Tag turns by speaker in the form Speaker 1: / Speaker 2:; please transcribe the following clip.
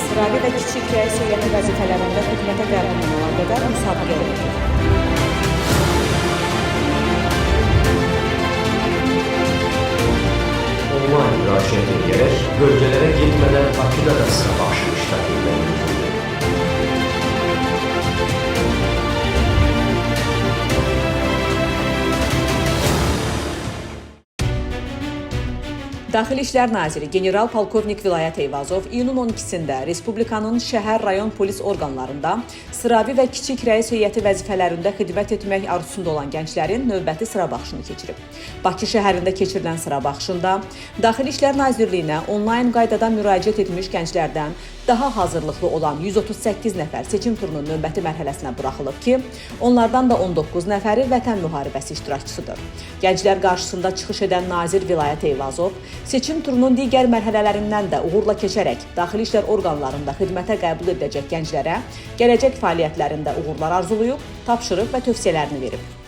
Speaker 1: sıravi və kiçik rəis heyəti vəzifələrində xidmətə qəbulundan əlaqədar müsabiqə olunacaq.
Speaker 2: Onlayn müraciət edərək bölgələrə getmədən Bakıda da sıra baxışı iştirak etmək mümkündür.
Speaker 1: Daxili İşlər Naziri General Polkovnik Vilayət Eyvazov iyunun 12-sində Respublikanın şəhər, rayon polis orqanlarında sıravi və kiçik rəis heyəti vəzifələrində xidmət etmək arzusunda olan gənclərin növbəti sıra baxışını keçirib. Bakı şəhərində keçirilən sıra baxışında Daxili İşlər Nazirliyinə onlayn qaydada müraciət etmiş gənclərdən daha hazırlıqlı olan 138 nəfər seçim turunun növbəti mərhələsinə buraxılıb ki, onlardan da 19 nəfəri vətən müharibəsi iştirakçısıdır. Gənclər qarşısında çıxış edən Nazir Vilayət Eyvazov seçim turunun digər mərhələlərindən də uğurla keçərək daxili işlər orqanlarında xidmətə qəbul edəcək gənclərə gələcək fəaliyyətlərində uğurlar arzulayıb, tapşırıq və tövsiyələrini verib.